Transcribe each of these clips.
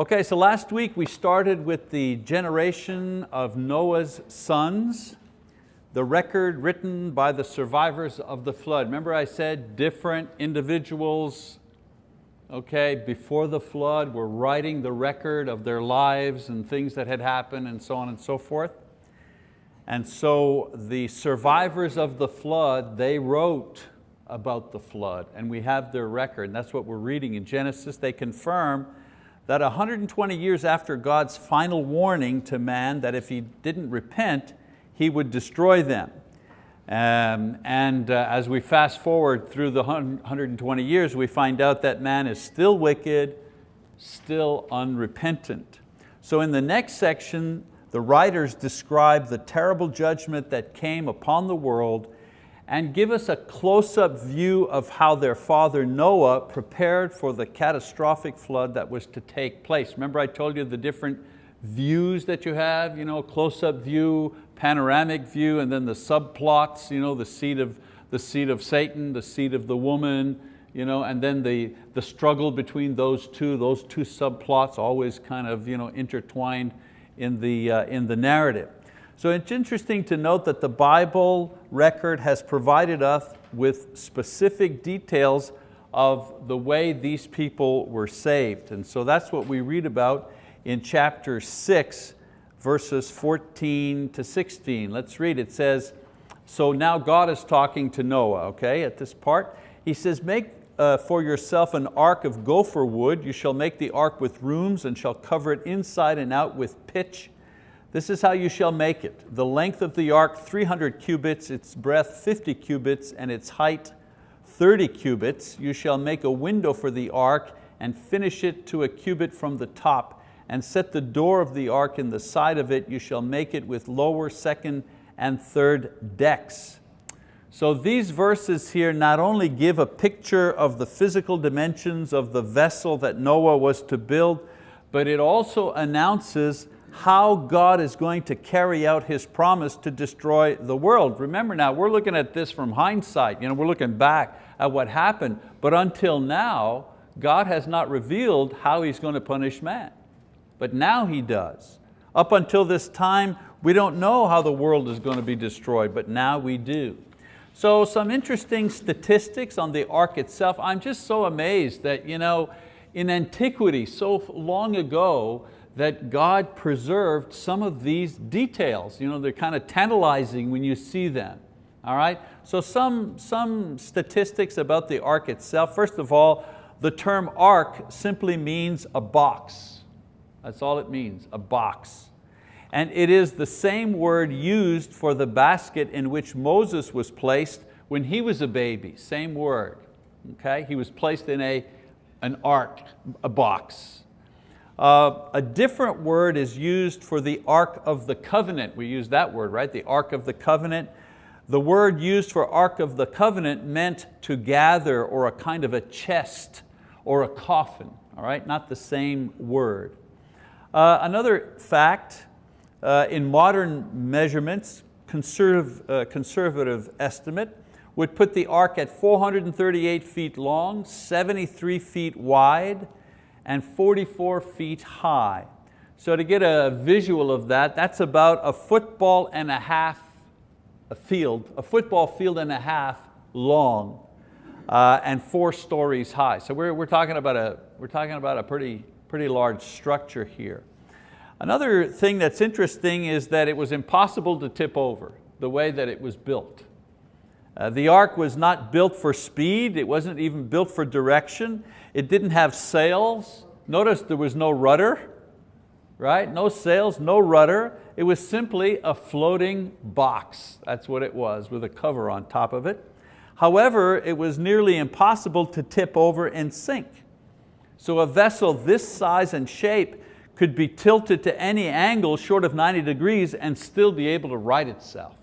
Okay, so last week we started with the generation of Noah's sons, the record written by the survivors of the flood. Remember I said different individuals, okay, before the flood were writing the record of their lives and things that had happened and so on and so forth. And so the survivors of the flood, they wrote about the flood and we have their record. And that's what we're reading in Genesis. They confirm that 120 years after God's final warning to man that if he didn't repent, He would destroy them. As we fast forward through the 120 years, we find out that man is still wicked, still unrepentant. So in the next section, the writers describe the terrible judgment that came upon the world and give us a close-up view of how their father Noah prepared for the catastrophic flood that was to take place. Remember I told you the different views that you have, close-up view, panoramic view, and then the subplots, the seed of Satan, the seed of the woman, and then the struggle between those two subplots always kind of intertwined in the narrative. So it's interesting to note that the Bible record has provided us with specific details of the way these people were saved. And so that's what we read about in chapter 6, verses 14 to 16. Let's read. It says, so now God is talking to Noah, okay, at this part. He says, make for yourself an ark of gopher wood. You shall make the ark with rooms and shall cover it inside and out with pitch. This is how you shall make it. The length of the ark 300 cubits, its breadth 50 cubits, and its height 30 cubits. You shall make a window for the ark and finish it to a cubit from the top, and set the door of the ark in the side of it. You shall make it with lower, second, and third decks. So these verses here not only give a picture of the physical dimensions of the vessel that Noah was to build, but it also announces how God is going to carry out His promise to destroy the world. Remember now, we're looking at this from hindsight. We're looking back at what happened, but until now, God has not revealed how He's going to punish man. But now He does. Up until this time, we don't know how the world is going to be destroyed, but now we do. So some interesting statistics on the ark itself. I'm just so amazed that in antiquity, so long ago, that God preserved some of these details. They're kind of tantalizing when you see them. All right? So some statistics about the ark itself. First of all, the term ark simply means a box. That's all it means, a box. And it is the same word used for the basket in which Moses was placed when he was a baby, same word. Okay? He was placed in an ark, a box. A different word is used for the Ark of the Covenant. We use that word, right? The Ark of the Covenant. The word used for Ark of the Covenant meant to gather, or a kind of a chest or a coffin, all right? Not the same word. Another fact, in modern measurements, conservative estimate would put the ark at 438 feet long, 73 feet wide, and 44 feet high. So to get a visual of that, that's about a football field and a half long, and 4 stories high. So we're talking about a pretty large structure here. Another thing that's interesting is that it was impossible to tip over the way that it was built. The ark was not built for speed. It wasn't even built for direction. It didn't have sails. Notice there was no rudder, right? No sails, no rudder. It was simply a floating box. That's what it was, with a cover on top of it. However, it was nearly impossible to tip over and sink. So a vessel this size and shape could be tilted to any angle short of 90 degrees and still be able to right itself.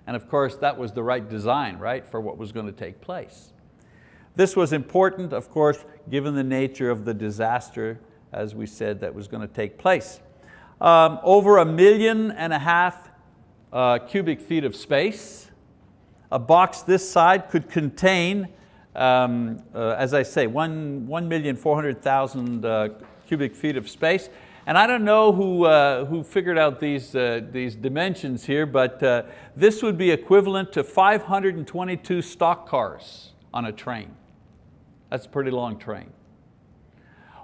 And of course, that was the right design, right, for what was going to take place. This was important, of course, given the nature of the disaster, as we said, that was going to take place. Over 1.5 million cubic feet of space. A box this side could contain, as I say, 1,400,000 cubic feet of space. And I don't know who figured out these dimensions here, but this would be equivalent to 522 stock cars on a train. That's a pretty long train.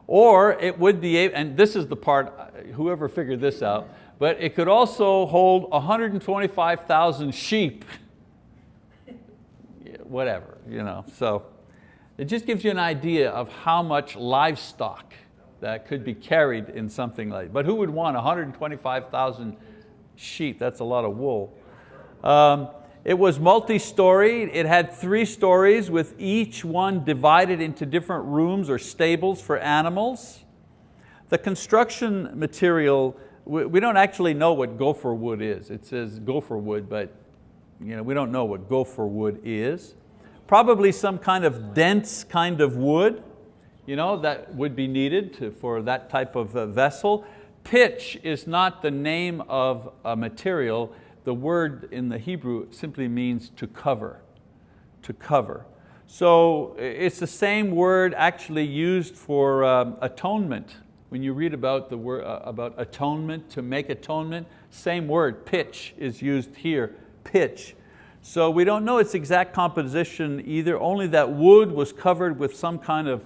Or it would be, and this is the part, whoever figured this out, but it could also hold 125,000 sheep. Whatever, So it just gives you an idea of how much livestock that could be carried in something like that. But who would want 125,000 sheep? That's a lot of wool. It was multi-story. It had 3 stories with each one divided into different rooms or stables for animals. The construction material, we don't actually know what gopher wood is. It says gopher wood, but we don't know what gopher wood is. Probably some kind of dense kind of wood, that would be needed for that type of vessel. Pitch is not the name of a material. The word in the Hebrew simply means to cover, to cover. So it's the same word actually used for atonement. When you read about the word about atonement, to make atonement, same word, pitch, is used here, pitch. So we don't know its exact composition either, only that wood was covered with some kind of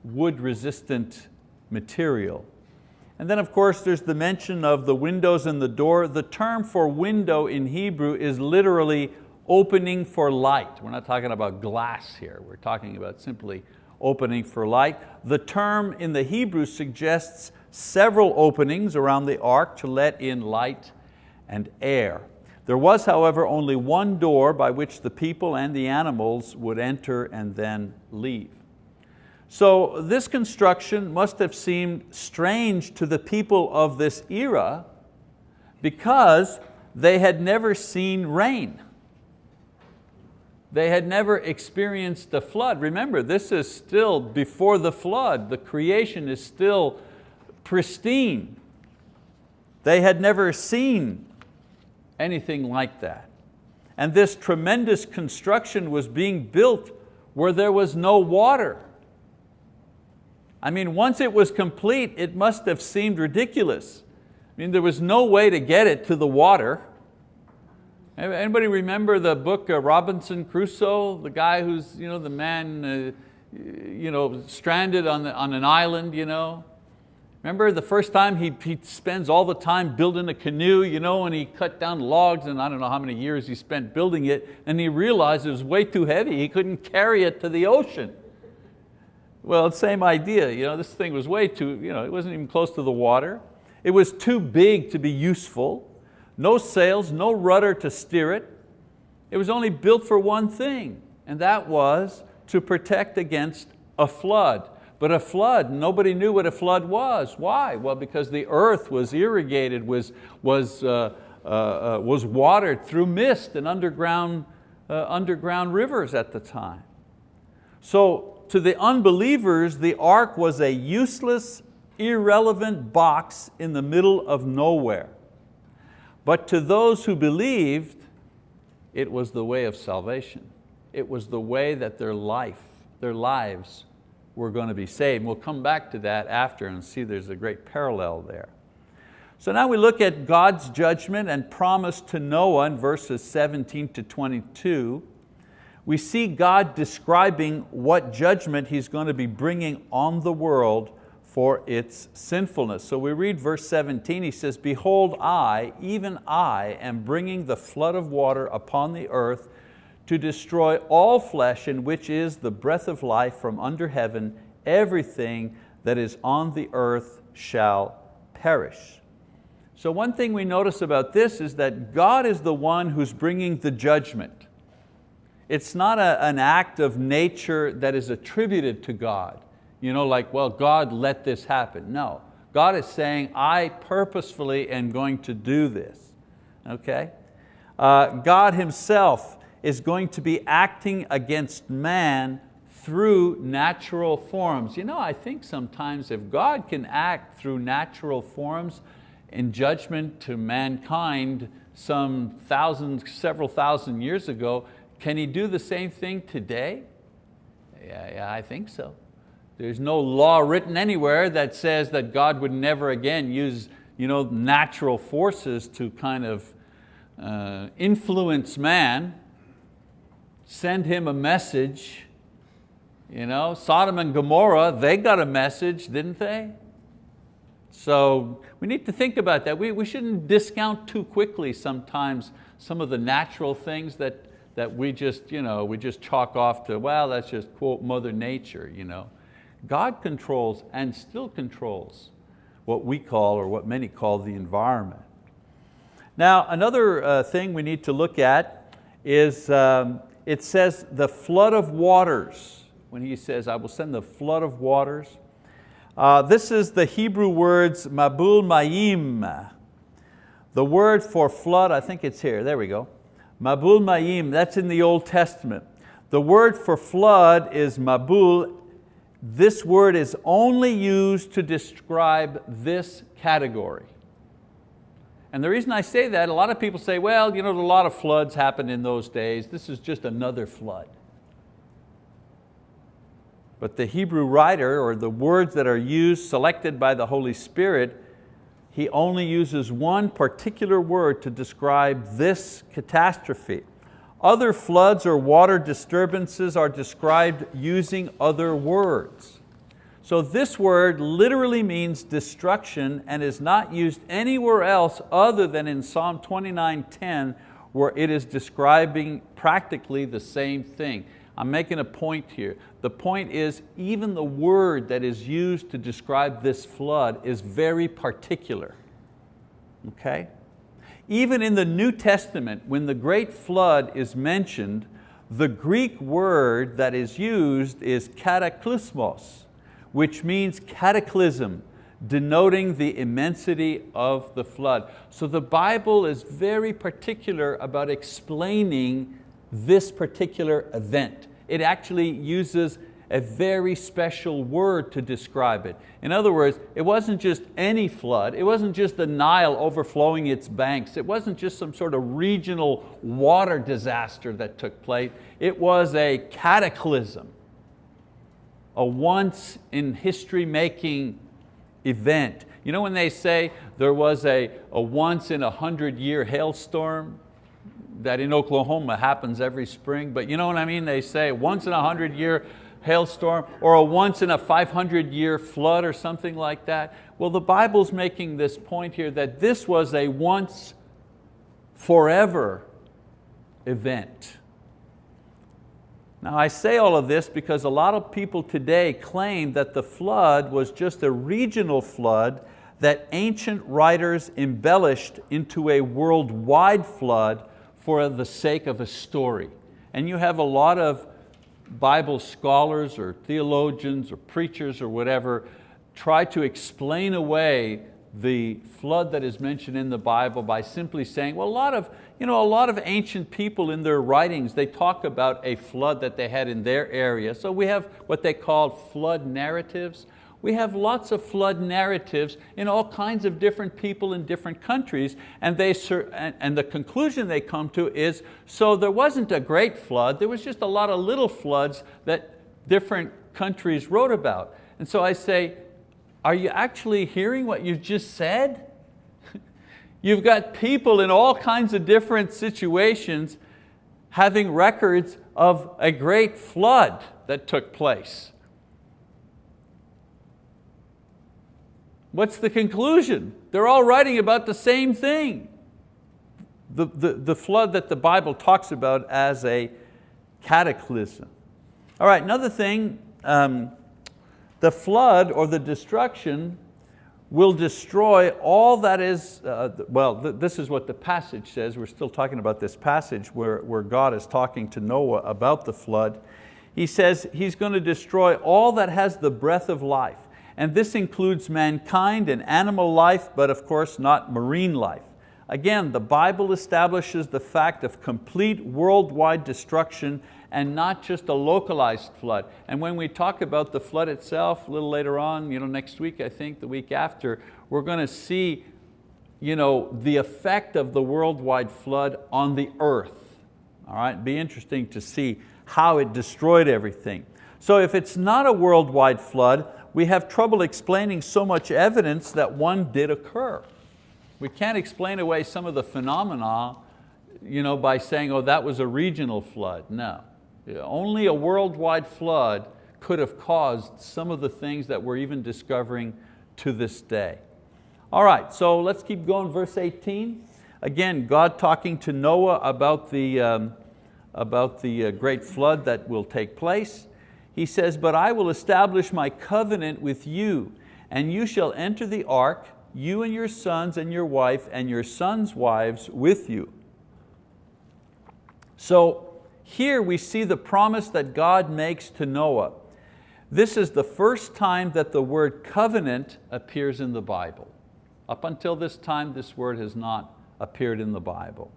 wood-resistant material. And then of course there's the mention of the windows and the door. The term for window in Hebrew is literally opening for light. We're not talking about glass here. We're talking about simply opening for light. The term in the Hebrew suggests several openings around the ark to let in light and air. There was, however, only one door by which the people and the animals would enter and then leave. So this construction must have seemed strange to the people of this era because they had never seen rain. They had never experienced a flood. Remember, this is still before the flood. The creation is still pristine. They had never seen anything like that. And this tremendous construction was being built where there was no water. I mean, once it was complete, it must have seemed ridiculous. I mean, there was no way to get it to the water. Anybody remember the book Robinson Crusoe? The guy who's, the man stranded on an island, Remember the first time he spends all the time building a canoe, and he cut down logs, and I don't know how many years he spent building it, and he realized it was way too heavy. He couldn't carry it to the ocean. Well, same idea. This thing was way too, it wasn't even close to the water. It was too big to be useful. No sails, no rudder to steer it. It was only built for one thing, and that was to protect against a flood. But a flood, nobody knew what a flood was. Why? Well, because the earth was irrigated, was watered through mist and underground rivers at the time. So to the unbelievers, the ark was a useless, irrelevant box in the middle of nowhere. But to those who believed, it was the way of salvation. It was the way that their lives were going to be saved. We'll come back to that after and see there's a great parallel there. So now we look at God's judgment and promise to Noah in verses 17 to 22. We see God describing what judgment He's going to be bringing on the world for its sinfulness. So we read verse 17, He says, "Behold, I, even I, am bringing the flood of water upon the earth to destroy all flesh, in which is the breath of life from under heaven. Everything that is on the earth shall perish." So one thing we notice about this is that God is the one who's bringing the judgment. It's not an act of nature that is attributed to God. Like, well, God let this happen. No, God is saying, I purposefully am going to do this. Okay? God Himself is going to be acting against man through natural forms. I think sometimes if God can act through natural forms in judgment to mankind several thousand years ago, can He do the same thing today? Yeah, I think so. There's no law written anywhere that says that God would never again use natural forces to kind of influence man, send him a message. Sodom and Gomorrah, they got a message, didn't they? So we need to think about that. We shouldn't discount too quickly sometimes some of the natural things that we just chalk off to, well, that's just quote Mother Nature. God controls and still controls what we call, or what many call, the environment. Now another thing we need to look at is, it says the flood of waters. When he says, I will send the flood of waters. This is the Hebrew words Mabul Mayim. The word for flood, I think it's here, there we go. Mabul Mayim, that's in the Old Testament. The word for flood is Mabul. This word is only used to describe this category. And the reason I say that, a lot of people say, well, a lot of floods happened in those days. This is just another flood. But the Hebrew writer, or the words that are used, selected by the Holy Spirit, he only uses one particular word to describe this catastrophe. Other floods or water disturbances are described using other words. So this word literally means destruction and is not used anywhere else other than in Psalm 29:10, where it is describing practically the same thing. I'm making a point here. The point is, even the word that is used to describe this flood is very particular. Okay? Even in the New Testament, when the great flood is mentioned, the Greek word that is used is kataklysmos, which means cataclysm, denoting the immensity of the flood. So the Bible is very particular about explaining this particular event. It actually uses a very special word to describe it. In other words, it wasn't just any flood. It wasn't just the Nile overflowing its banks. It wasn't just some sort of regional water disaster that took place. It was a cataclysm, a once in history making event. When they say there was a once in 100-year hailstorm, that in Oklahoma happens every spring, but you know what I mean? They say once in 100-year hailstorm, or a once in a 500-year flood, or something like that. Well, the Bible's making this point here that this was a once forever event. Now I say all of this because a lot of people today claim that the flood was just a regional flood that ancient writers embellished into a worldwide flood for the sake of a story. And you have a lot of Bible scholars or theologians or preachers or whatever try to explain away the flood that is mentioned in the Bible by simply saying, well, a lot of ancient people in their writings, they talk about a flood that they had in their area. So we have what they call flood narratives. We have lots of flood narratives in all kinds of different people in different countries, and the conclusion they come to is, so there wasn't a great flood, there was just a lot of little floods that different countries wrote about. And so I say, are you actually hearing what you've just said? You've got people in all kinds of different situations having records of a great flood that took place. What's the conclusion? They're all writing about the same thing. The flood that the Bible talks about as a cataclysm. All right, another thing, the flood or the destruction will destroy all that is, this is what the passage says. We're still talking about this passage where God is talking to Noah about the flood. He says He's going to destroy all that has the breath of life. And this includes mankind and animal life, but of course not marine life. Again, the Bible establishes the fact of complete worldwide destruction and not just a localized flood. And when we talk about the flood itself a little later on, next week, I think, the week after, we're going to see the effect of the worldwide flood on the earth. All right, it'd be interesting to see how it destroyed everything. So if it's not a worldwide flood, we have trouble explaining so much evidence that one did occur. We can't explain away some of the phenomena by saying, oh, that was a regional flood. No, only a worldwide flood could have caused some of the things that we're even discovering to this day. All right, so let's keep going, verse 18. Again, God talking to Noah about the great flood that will take place. He says, but I will establish my covenant with you, and you shall enter the ark, you and your sons and your wife and your sons' wives with you. So here we see the promise that God makes to Noah. This is the first time that the word covenant appears in the Bible. Up until this time, this word has not appeared in the Bible.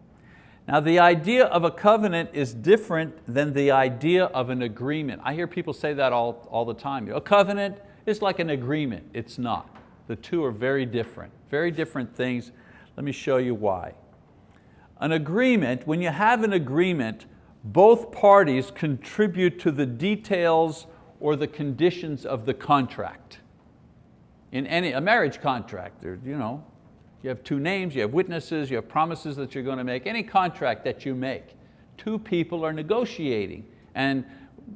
Now the idea of a covenant is different than the idea of an agreement. I hear people say that all the time. A covenant is like an agreement. It's not. The two are very different things. Let me show you why. An agreement, when you have an agreement, both parties contribute to the details or the conditions of the contract. In a marriage contract, you have two names, you have witnesses, you have promises that you're going to make. Any contract that you make, two people are negotiating, and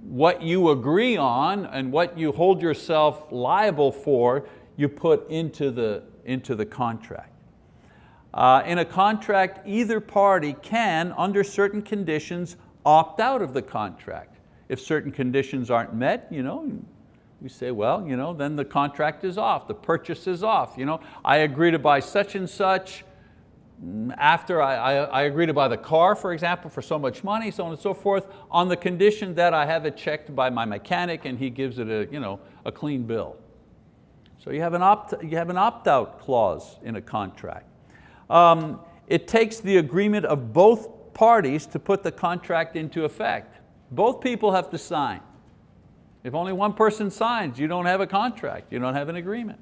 what you agree on and what you hold yourself liable for, you put into the contract. In a contract, either party can, under certain conditions, opt out of the contract. If certain conditions aren't met, we say, well, then the contract is off, the purchase is off. I agree to buy such and such. After I agree to buy the car, for example, for so much money, so on and so forth, on the condition that I have it checked by my mechanic and he gives it a clean bill. So you have an opt-out clause in a contract. It takes the agreement of both parties to put the contract into effect. Both people have to sign. If only one person signs, you don't have a contract, you don't have an agreement.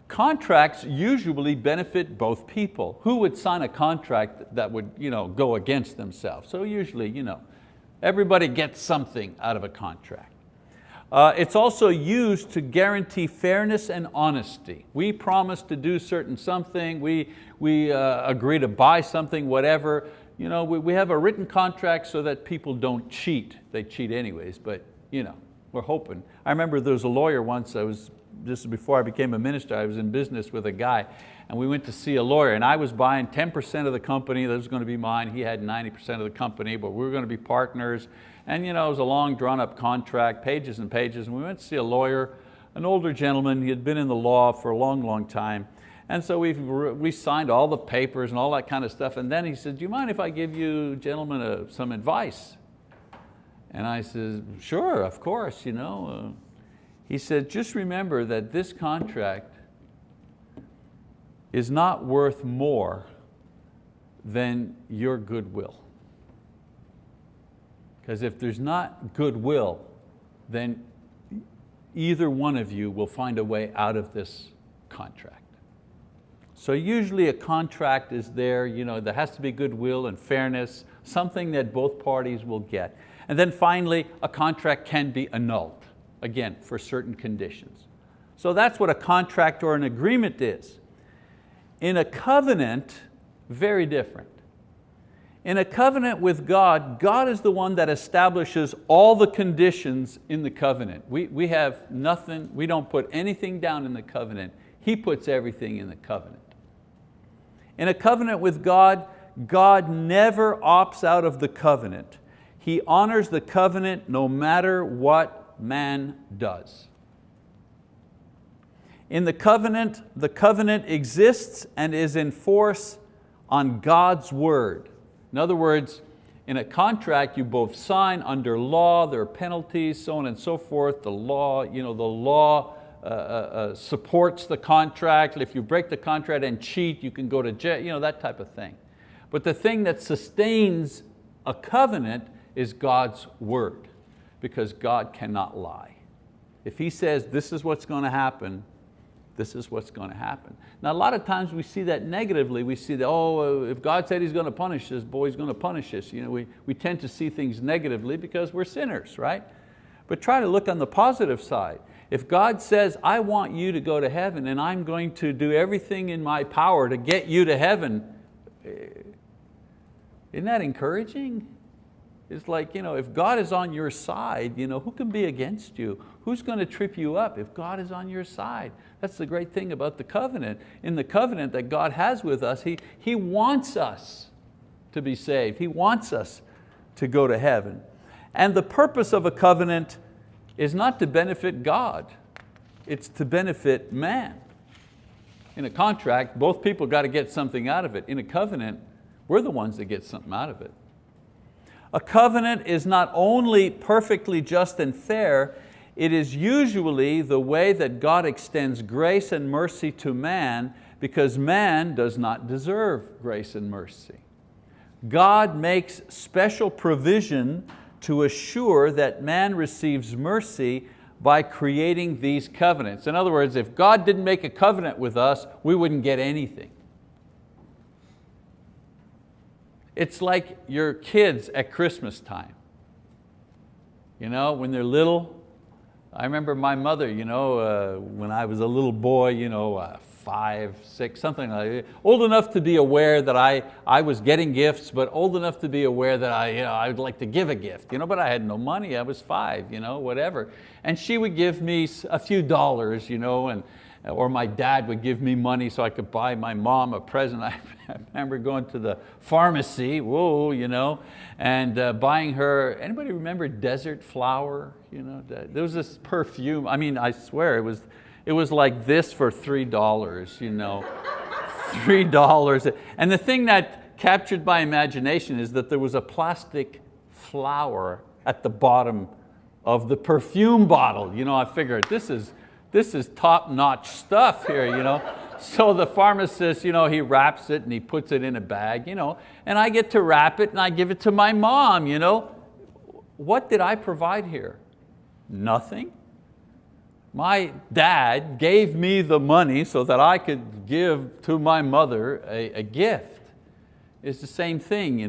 Contracts usually benefit both people. Who would sign a contract that would go against themselves? So usually everybody gets something out of a contract. It's also used to guarantee fairness and honesty. We promise to do something, we agree to buy something, whatever. We have a written contract so that people don't cheat. They cheat anyways, but we're hoping. I remember there was a lawyer once, this is before I became a minister, I was in business with a guy, and we went to see a lawyer, and I was buying 10% of the company, that was going to be mine, he had 90% of the company, but we were going to be partners, and it was a long drawn up contract, pages and pages, and we went to see a lawyer, an older gentleman, he had been in the law for a long time, and so we signed all the papers and all that kind of stuff, and then he said, do you mind if I give you gentlemen some advice? And I said, sure, of course. He said, just remember that this contract is not worth more than your goodwill. Because if there's not goodwill, then either one of you will find a way out of this contract. So usually a contract is there, there has to be goodwill and fairness, something that both parties will get. And then finally, a contract can be annulled, again, for certain conditions. So that's what a contract or an agreement is. In a covenant, very different. In a covenant with God, God is the one that establishes all the conditions in the covenant. We have nothing, we don't put anything down in the covenant. He puts everything in the covenant. In a covenant with God, God never opts out of the covenant. He honors the covenant no matter what man does. In the covenant exists and is in force on God's word. In other words, in a contract you both sign under law, there are penalties, so on and so forth. The law, supports the contract. If you break the contract and cheat, you can go to jail, that type of thing. But the thing that sustains a covenant is God's word, because God cannot lie. If He says this is what's going to happen, this is what's going to happen. Now a lot of times we see that negatively. We see that, oh, if God said He's going to punish us, boy, He's going to punish us. We tend to see things negatively because we're sinners, right? But try to look on the positive side. If God says, I want you to go to heaven and I'm going to do everything in my power to get you to heaven, isn't that encouraging? It's like, if God is on your side, who can be against you? Who's going to trip you up if God is on your side? That's the great thing about the covenant. In the covenant that God has with us, He wants us to be saved. He wants us to go to heaven. And the purpose of a covenant is not to benefit God, it's to benefit man. In a contract, both people got to get something out of it. In a covenant, we're the ones that get something out of it. A covenant is not only perfectly just and fair, it is usually the way that God extends grace and mercy to man because man does not deserve grace and mercy. God makes special provision to assure that man receives mercy by creating these covenants. In other words, if God didn't make a covenant with us, we wouldn't get anything. It's like your kids at Christmas time. When they're little, I remember my mother, when I was a little boy, 5, 6, something like that, old enough to be aware that I was getting gifts, but old enough to be aware that I would like to give a gift, but I had no money, I was 5, whatever. And she would give me a few dollars, or my dad would give me money so I could buy my mom a present. I remember going to the pharmacy, and buying her, anybody remember Desert Flower? There was this perfume, I swear it was like this for $3, $3. And the thing that captured my imagination is that there was a plastic flower at the bottom of the perfume bottle. I figured this is top-notch stuff here. So the pharmacist, he wraps it and he puts it in a bag, and I get to wrap it and I give it to my mom. What did I provide here? Nothing. My dad gave me the money so that I could give to my mother a gift. It's the same thing,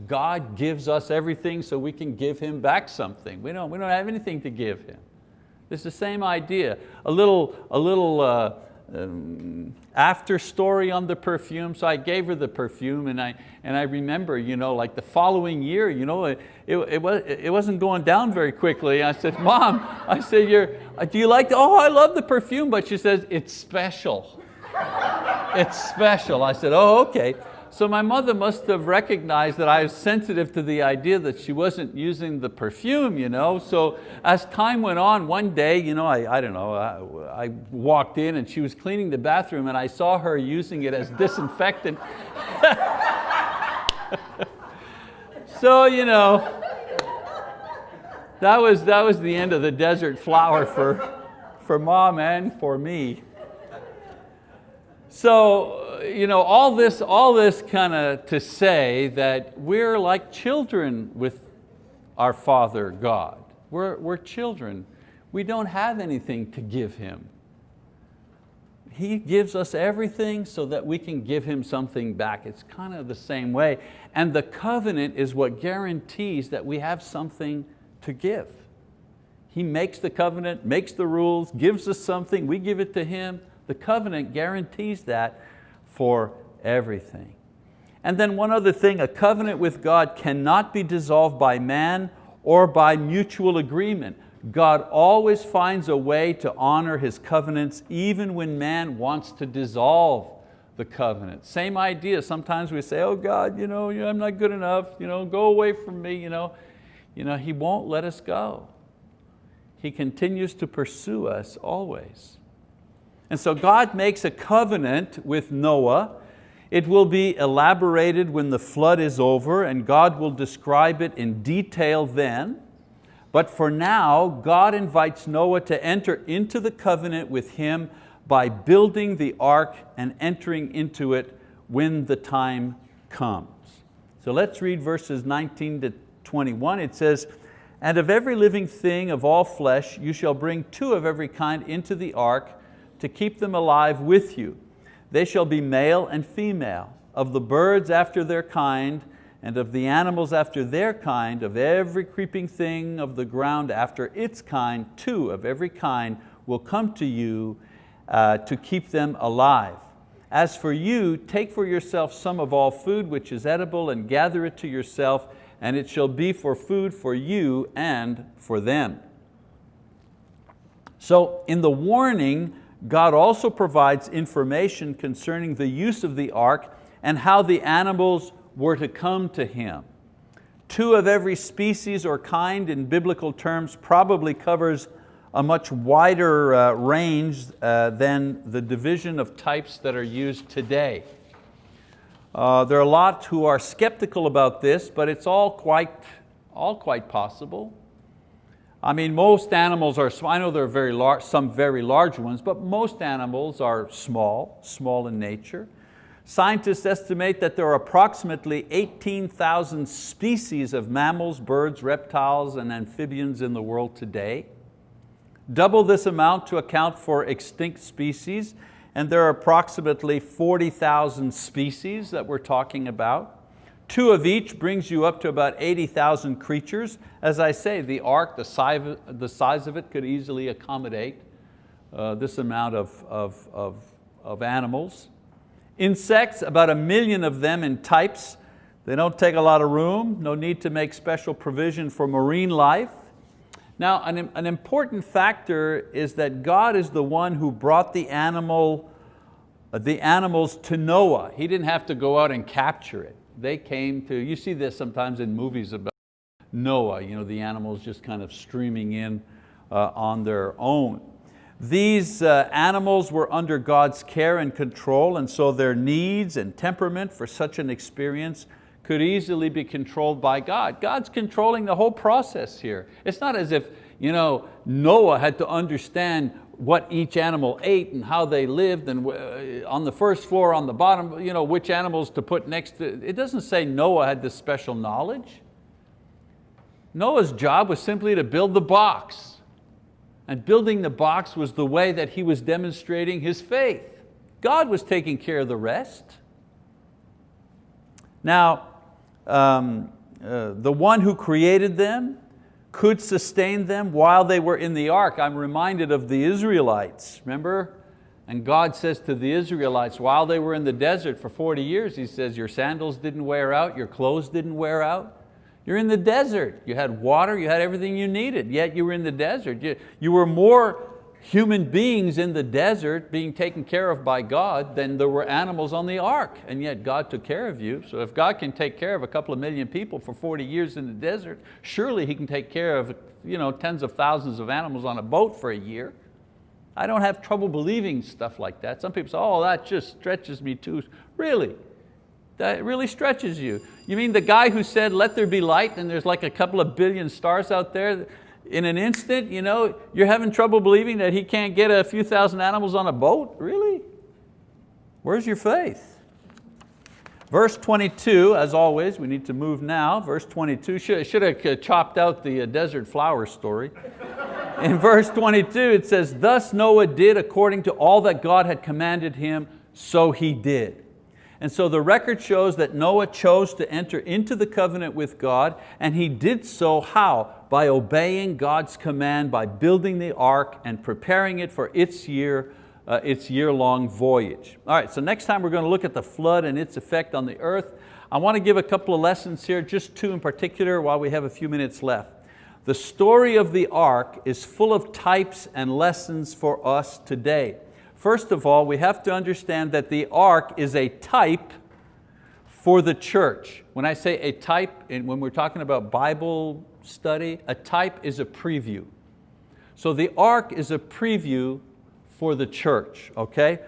God gives us everything so we can give Him back something. We don't have anything to give Him. It's the same idea. A little after story on the perfume. So I gave her the perfume, and I remember, like the following year, it wasn't going down very quickly. I said, Mom, do you like? Oh, I love the perfume, but she says it's special. It's special. I said, oh, okay. So my mother must have recognized that I was sensitive to the idea that she wasn't using the perfume, So as time went on, one day, I don't know, I walked in and she was cleaning the bathroom and I saw her using it as disinfectant. So, that was the end of the Desert Flower for Mom and for me. So, all this kind of to say that we're like children with our Father God. We're children. We don't have anything to give Him. He gives us everything so that we can give Him something back. It's kind of the same way. And the covenant is what guarantees that we have something to give. He makes the covenant, makes the rules, gives us something, we give it to Him. The covenant guarantees that for everything. And then one other thing, a covenant with God cannot be dissolved by man or by mutual agreement. God always finds a way to honor His covenants even when man wants to dissolve the covenant. Same idea, sometimes we say, oh God, I'm not good enough, go away from me. He won't let us go. He continues to pursue us always. And so God makes a covenant with Noah. It will be elaborated when the flood is over, and God will describe it in detail then. But for now, God invites Noah to enter into the covenant with Him by building the ark and entering into it when the time comes. So let's read verses 19 to 21. It says, and of every living thing of all flesh you shall bring 2 of every kind into the ark, to keep them alive with you. They shall be male and female, of the birds after their kind, and of the animals after their kind, of every creeping thing of the ground after its kind, 2 of every kind will come to you to keep them alive. As for you, take for yourself some of all food which is edible, and gather it to yourself, and it shall be for food for you and for them. So in the warning, God also provides information concerning the use of the ark and how the animals were to come to Him. 2 of every species or kind in biblical terms probably covers a much wider range than the division of types that are used today. There are a lot who are skeptical about this, but it's all quite possible. I mean, most animals are small. I know there are some very large ones, but most animals are small in nature. Scientists estimate that there are approximately 18,000 species of mammals, birds, reptiles, and amphibians in the world today. Double this amount to account for extinct species, and there are approximately 40,000 species that we're talking about. 2 of each brings you up to about 80,000 creatures. As I say, the ark, the size of it could easily accommodate this amount of animals. Insects, about 1 million of them in types. They don't take a lot of room, no need to make special provision for marine life. Now, an important factor is that God is the one who brought the animals to Noah. He didn't have to go out and capture it. They came to, you see this sometimes in movies about Noah, the animals just kind of streaming in on their own. These animals were under God's care and control, and so their needs and temperament for such an experience could easily be controlled by God. God's controlling the whole process here. It's not as if Noah had to understand what each animal ate and how they lived, and on the first floor, on the bottom, which animals to put next to. It doesn't say Noah had this special knowledge. Noah's job was simply to build the box. And building the box was the way that he was demonstrating his faith. God was taking care of the rest. Now, the one who created them could sustain them while they were in the ark. I'm reminded of the Israelites, remember? And God says to the Israelites, while they were in the desert for 40 years, He says, your sandals didn't wear out, your clothes didn't wear out. You're in the desert. You had water, you had everything you needed, yet you were in the desert. You were more human beings in the desert being taken care of by God than there were animals on the ark, and yet God took care of you. So if God can take care of a couple of million people for 40 years in the desert, surely He can take care of tens of thousands of animals on a boat for a year. I don't have trouble believing stuff like that. Some people say, oh, that just stretches me too. Really? That really stretches you. You mean the guy who said, let there be light, and there's like a couple of billion stars out there, in an instant, you're having trouble believing that He can't get a few thousand animals on a boat? Really? Where's your faith? Verse 22, as always, we need to move now. Verse 22, should have chopped out the desert flower story. In verse 22 it says, thus Noah did according to all that God had commanded him, so he did. And so the record shows that Noah chose to enter into the covenant with God, and he did so how? By obeying God's command, by building the ark and preparing it for its year-long voyage. All right, so next time we're going to look at the flood and its effect on the earth. I want to give a couple of lessons here, just 2 in particular while we have a few minutes left. The story of the ark is full of types and lessons for us today. First of all, we have to understand that the ark is a type for the church. When I say a type, and when we're talking about Bible study, a type is a preview. So the ark is a preview for the church, okay?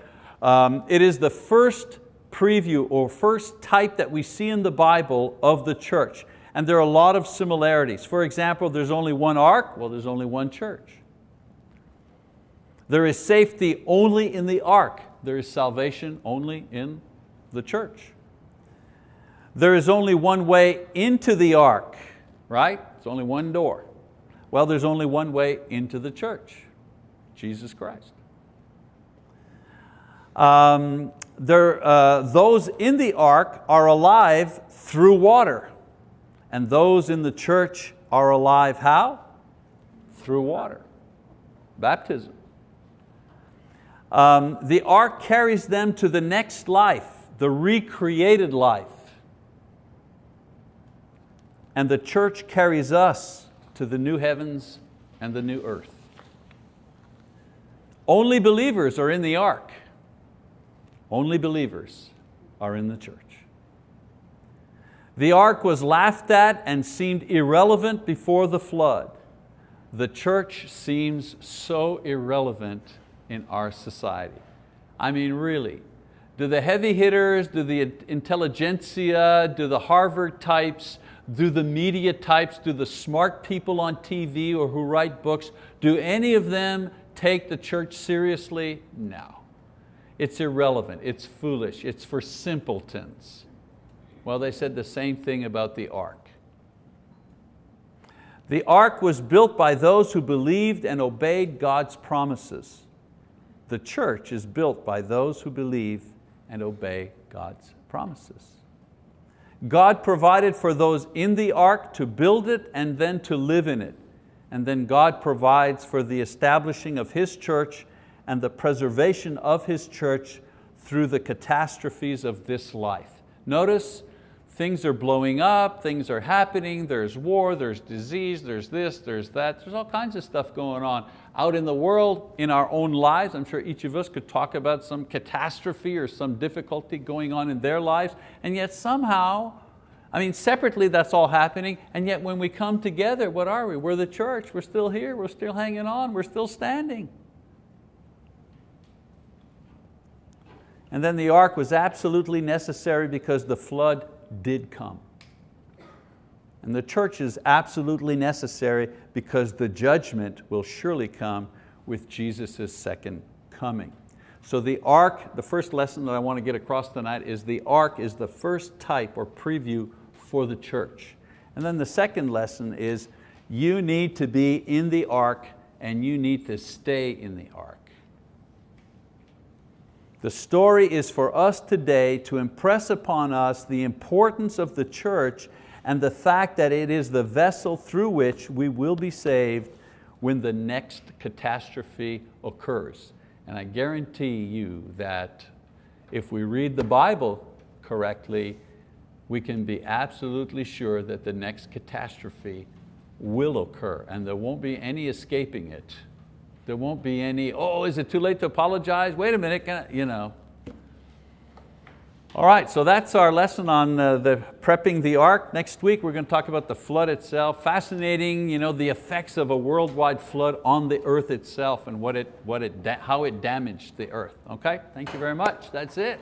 It is the first preview or first type that we see in the Bible of the church. And there are a lot of similarities. For example, there's only one ark, well, there's only one church. There is safety only in the ark. There is salvation only in the church. There is only one way into the ark, right? It's only one door. Well, there's only one way into the church, Jesus Christ. Those in the ark are alive through water, and those in the church are alive how? Through water, baptism. The ark carries them to the next life, the recreated life. And the church carries us to the new heavens and the new earth. Only believers are in the ark. Only believers are in the church. The ark was laughed at and seemed irrelevant before the flood. The church seems so irrelevant in our society. I mean, really. Do the heavy hitters, do the intelligentsia, do the Harvard types, do the media types, do the smart people on TV or who write books, do any of them take the church seriously? No. It's irrelevant, it's foolish, it's for simpletons. Well, they said the same thing about the ark. The ark was built by those who believed and obeyed God's promises. The church is built by those who believe and obey God's promises. God provided for those in the ark to build it and then to live in it. And then God provides for the establishing of His church and the preservation of His church through the catastrophes of this life. Notice, things are blowing up, things are happening, there's war, there's disease, there's this, there's that, there's all kinds of stuff going on out in the world, in our own lives. I'm sure each of us could talk about some catastrophe or some difficulty going on in their lives, and yet somehow, I mean, separately that's all happening, and yet when we come together, what are we? We're the church, we're still here, we're still hanging on, we're still standing. And then the ark was absolutely necessary because the flood did come. And the church is absolutely necessary because the judgment will surely come with Jesus' second coming. So the ark, the first lesson that I want to get across tonight is the ark is the first type or preview for the church. And then the second lesson is you need to be in the ark and you need to stay in the ark. The story is for us today to impress upon us the importance of the church and the fact that it is the vessel through which we will be saved when the next catastrophe occurs. And I guarantee you that if we read the Bible correctly, we can be absolutely sure that the next catastrophe will occur and there won't be any escaping it. There won't be any, oh, is it too late to apologize? Wait a minute, you know. All right, so that's our lesson on the prepping the ark. Next week we're going to talk about the flood itself. Fascinating, the effects of a worldwide flood on the earth itself and how it damaged the earth. Okay, thank you very much. That's it.